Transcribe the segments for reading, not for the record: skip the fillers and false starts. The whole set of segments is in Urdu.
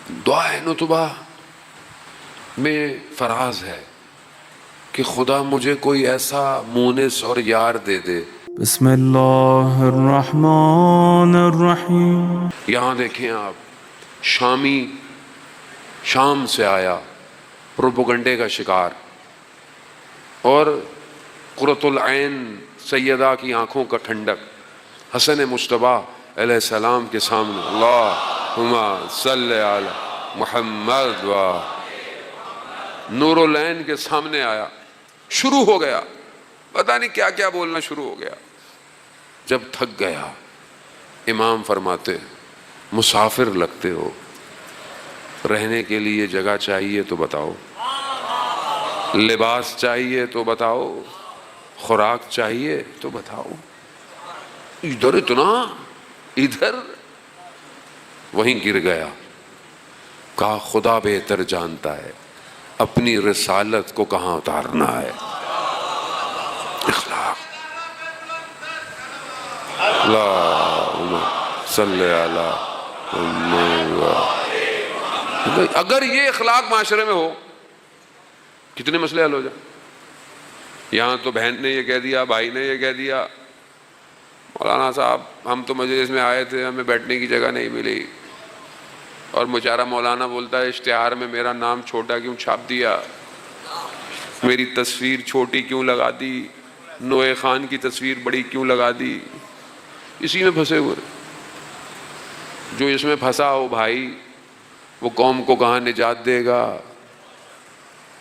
دعائے نتبہ میں فراز ہے کہ خدا مجھے کوئی ایسا مونس اور یار دے دے. بسم اللہ الرحمن الرحیم. یہاں دیکھیں آپ، شامی شام سے آیا، پروپیگنڈے کا شکار، اور قرۃ العین سیدہ کی آنکھوں کا ٹھنڈک حسن مجتبیٰ علیہ السلام کے سامنے، اللہم صلی علی محمد و نور العین کے سامنے آیا. شروع ہو گیا، پتہ نہیں کیا کیا بولنا شروع ہو گیا. جب تھک گیا، امام فرماتے مسافر لگتے ہو، رہنے کے لیے جگہ چاہیے تو بتاؤ، لباس چاہیے تو بتاؤ، خوراک چاہیے تو بتاؤ. ادھر اتنا، ادھر، وہیں گر گیا. کہا خدا بہتر جانتا ہے اپنی رسالت کو کہاں اتارنا ہے. اخلاق. اللہم صلی علی محمد. اگر یہ اخلاق معاشرے میں ہو، کتنے مسئلے حل ہو جائیں. یہاں تو بہن نے یہ کہہ دیا، بھائی نے یہ کہہ دیا، مولانا صاحب ہم تو مجلس میں آئے تھے، ہمیں بیٹھنے کی جگہ نہیں ملی، اور بیچارہ مولانا بولتا ہے اشتہار میں میرا نام چھوٹا کیوں چھاپ دیا، میری تصویر چھوٹی کیوں لگا دی، نوے خان کی تصویر بڑی کیوں لگا دی. اسی میں پھنسے ہوئے. جو اس میں پھنسا ہو بھائی، وہ قوم کو کہاں نجات دے گا؟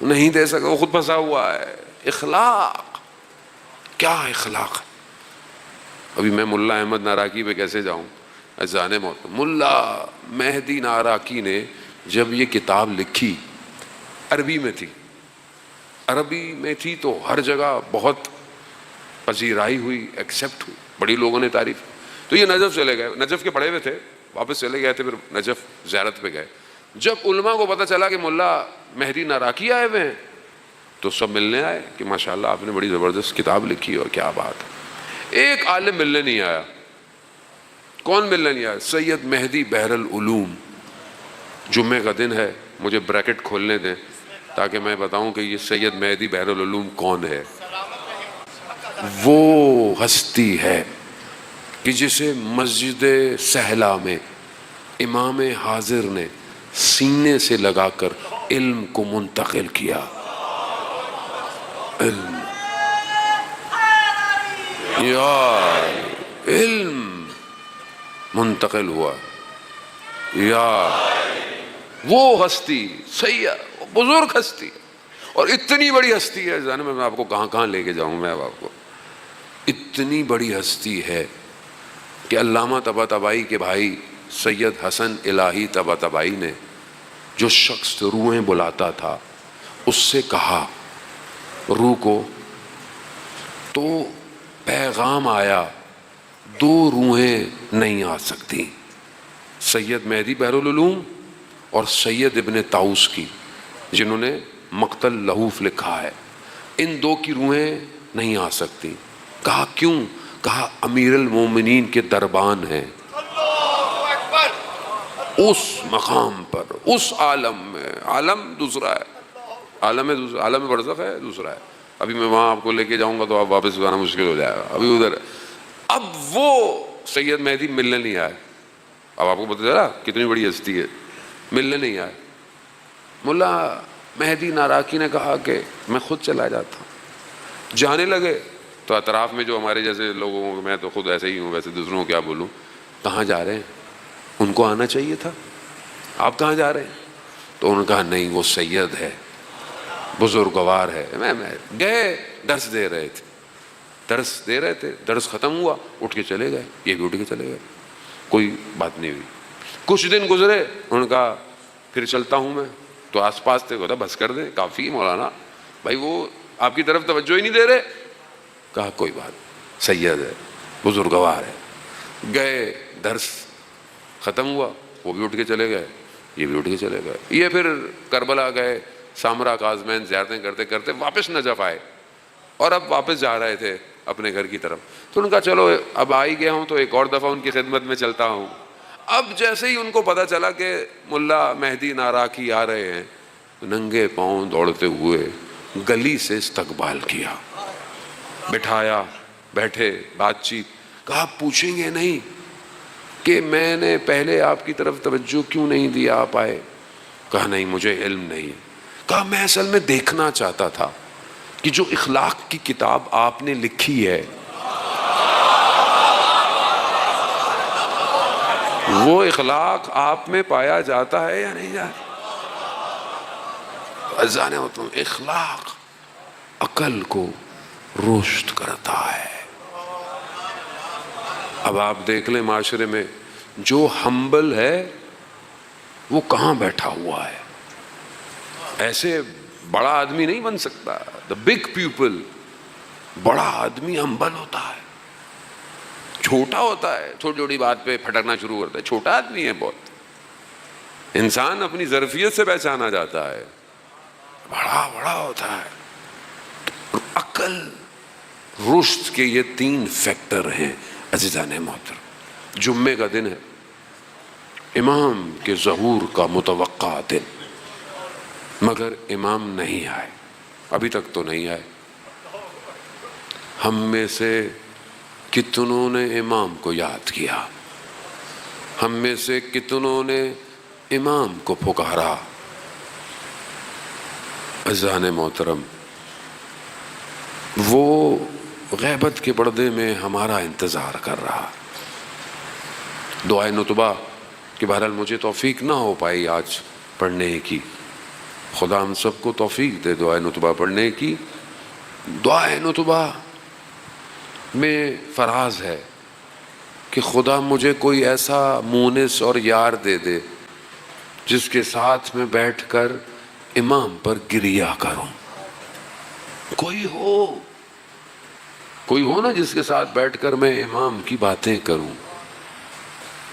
نہیں دے سکتا، وہ خود پھنسا ہوا ہے. اخلاق، کیا اخلاق. ابھی میں ملا احمد ناراکی پہ کیسے جاؤں، اذان موت. ملا مہدی ناراکی نے جب یہ کتاب لکھی، عربی میں تھی، عربی میں تھی تو ہر جگہ بہت پذیرائی ہوئی، ایکسیپٹ ہوئی، بڑی لوگوں نے تعریف. تو یہ نجف چلے گئے، نجف کے پڑھے ہوئے تھے، واپس چلے گئے تھے، پھر نجف زیارت پہ گئے. جب علماء کو پتہ چلا کہ ملا مہدی ناراکی آئے ہوئے ہیں، تو سب ملنے آئے کہ ماشاءاللہ آپ نے بڑی زبردست کتاب لکھی اور کیا بات ہے. ایک عالم ملنے نہیں آیا. کون ملنے نہیں آیا؟ سید مہدی بحر العلوم. جمعے کا دن ہے، مجھے بریکٹ کھولنے دیں تاکہ میں بتاؤں کہ یہ سید مہدی بحر العلوم کون ہے. وہ ہستی ہے کہ جسے مسجد سہلا میں امام حاضر نے سینے سے لگا کر علم کو منتقل کیا. علم، یا علم منتقل ہوا. یا وہ ہستی سید، بزرگ ہستی، اور اتنی بڑی ہستی ہے، جانے میں آپ کو کہاں کہاں لے کے جاؤں. میں اب آپ کو اتنی بڑی ہستی ہے کہ علامہ طباطبائی کے بھائی سید حسن الہی طباطبائی نے جو شخص روحیں بلاتا تھا اس سے کہا روح کو، تو پیغام آیا دو روحیں نہیں آ سکتی، سید مہدی بحر العلوم اور سید ابن طاؤس کی، جنہوں نے مقتل لہوف لکھا ہے. ان دو کی روحیں نہیں آ سکتی. کہا کیوں؟ کہا امیر المومنین کے دربان ہیں. اس مقام پر، اس عالم میں، عالم دوسرا ہے، عالم برزخ ہے دوسرا ہے. ابھی میں وہاں آپ کو لے کے جاؤں گا تو آپ واپس جانا مشکل ہو جائے گا. ابھی ادھر اب وہ سید مہدی ملنے نہیں آئے. اب آپ کو پتہ چلا کتنی بڑی ہستی ہے. ملنے نہیں آئے. ملا مہدی ناراکی نے کہا کہ میں خود چلا جاتا ہوں. جانے لگے تو اطراف میں جو ہمارے جیسے لوگوں، میں تو خود ایسے ہی ہوں، ویسے دوسروں کو کیا بولوں، کہاں جا رہے ہیں؟ ان کو آنا چاہیے تھا، آپ کہاں جا رہے ہیں؟ تو انہوں نے کہا نہیں وہ سید ہے، بزرگوار ہے. میں گئے، درس دے رہے تھے، درس ختم ہوا، اٹھ کے چلے گئے، یہ بھی اٹھ کے چلے گئے، کوئی بات نہیں ہوئی. کچھ دن گزرے، انہوں نے کہا پھر چلتا ہوں میں. تو آس پاس تھے، کہا بس کر دیں، کافی مولانا بھائی، وہ آپ کی طرف توجہ ہی نہیں دے رہے. کہا کوئی بات، سید ہے، بزرگوار ہے. گئے، درس ختم ہوا، وہ بھی اٹھ کے چلے گئے، یہ بھی اٹھ کے چلے گئے. یہ پھر کربلا گئے، سامرا کاظمین زیارتیں کرتے کرتے واپس نجف آئے، اور اب واپس جا رہے تھے اپنے گھر کی طرف. تو ان کا چلو اب آ ہی گیا ہوں تو ایک اور دفعہ ان کی خدمت میں چلتا ہوں. اب جیسے ہی ان کو پتا چلا کہ ملا مہدی ناراکی آ رہے ہیں، ننگے پاؤں دوڑتے ہوئے گلی سے استقبال کیا، بٹھایا، بیٹھے، بات چیت، کہا آپ پوچھیں گے نہیں کہ میں نے پہلے آپ کی طرف توجہ کیوں نہیں دیا، آپ آئے؟ کہا نہیں مجھے علم نہیں۔ کہا میں اصل میں دیکھنا چاہتا تھا کہ جو اخلاق کی کتاب آپ نے لکھی ہے وہ اخلاق آپ میں پایا جاتا ہے یا نہیں جاتا۔ ازانے ہوتا ہوں، اخلاق عقل کو روشت کرتا ہے۔ اب آپ دیکھ لیں معاشرے میں جو ہمبل ہے وہ کہاں بیٹھا ہوا ہے، ایسے بڑا آدمی نہیں بن سکتا۔ دا بگ پیپل، بڑا آدمی ہمبل ہوتا ہے، چھوٹا ہوتا ہے، چھوٹی چھوٹی بات پہ پھٹکنا شروع کرتا ہے، چھوٹا آدمی ہے بہت۔ انسان اپنی ظرفیت سے پہچانا جاتا ہے، بڑا بڑا ہوتا ہے۔ عقل، رشد کے یہ 3 فیکٹر ہیں عزیزان محترم۔ جمعے کا دن ہے، امام کے ظہور کا متوقع دن، مگر امام نہیں آئے، ابھی تک تو نہیں آئے۔ ہم میں سے کتنوں نے امام کو یاد کیا، ہم میں سے کتنوں نے امام کو پکارا؟ عزیزان محترم، وہ غیبت کے پردے میں ہمارا انتظار کر رہا۔ دعائے نتبہ کہ بہرحال مجھے توفیق نہ ہو پائی آج پڑھنے کی، خدا ہم سب کو توفیق دے دعائے نتبہ پڑھنے کی۔ دعائے نتبہ میں فراز ہے کہ خدا مجھے کوئی ایسا مونس اور یار دے دے جس کے ساتھ میں بیٹھ کر امام پر گریہ کروں۔ کوئی ہو نا جس کے ساتھ بیٹھ کر میں امام کی باتیں کروں۔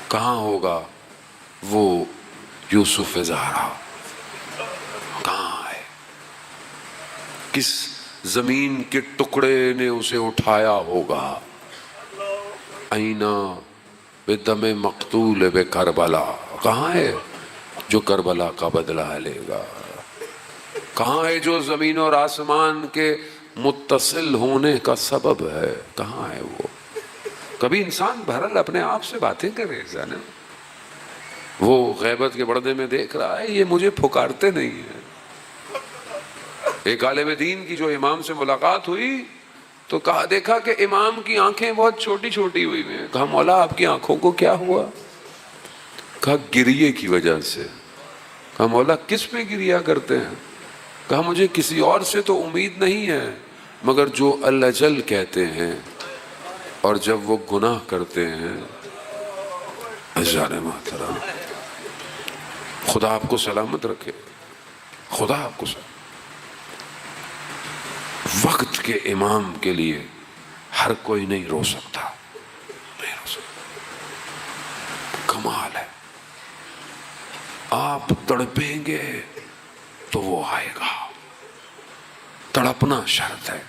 کہاں ہوگا وہ یوسف زہرا؟ کہاں ہے؟ کس زمین کے ٹکڑے نے اسے اٹھایا ہوگا؟ اینا بدم مقتول بے کربلا، کہاں ہے جو کربلا کا بدلہ لے گا؟ کہاں ہے جو زمین اور آسمان کے متصل ہونے کا سبب ہے؟ کہاں ہے وہ؟ کبھی انسان بہرحال اپنے آپ سے باتیں کرے، وہ غیبت کے پردے میں دیکھ رہا ہے یہ مجھے پھکارتے نہیں ہیں۔ ایک عالم دین کی جو امام سے ملاقات ہوئی تو کہا، دیکھا کہ امام کی آنکھیں بہت چھوٹی چھوٹی ہوئی ہیں۔ کہا مولا آپ کی آنکھوں کو کیا ہوا؟ کہا گریے کی وجہ سے۔ کہا مولا کس پہ گریہ کرتے ہیں؟ کہا مجھے کسی اور سے تو امید نہیں ہے، مگر جو اللہ جل کہتے ہیں اور جب وہ گناہ کرتے ہیں۔ عزیزان محترم، خدا آپ کو سلامت رکھے، خدا آپ کو سلامت۔ وقت کے امام کے لیے ہر کوئی نہیں رو سکتا، نہیں رو سکتا۔ کمال ہے، آپ تڑپیں گے تو وہ آئے گا۔ تڑپنا شرط ہے۔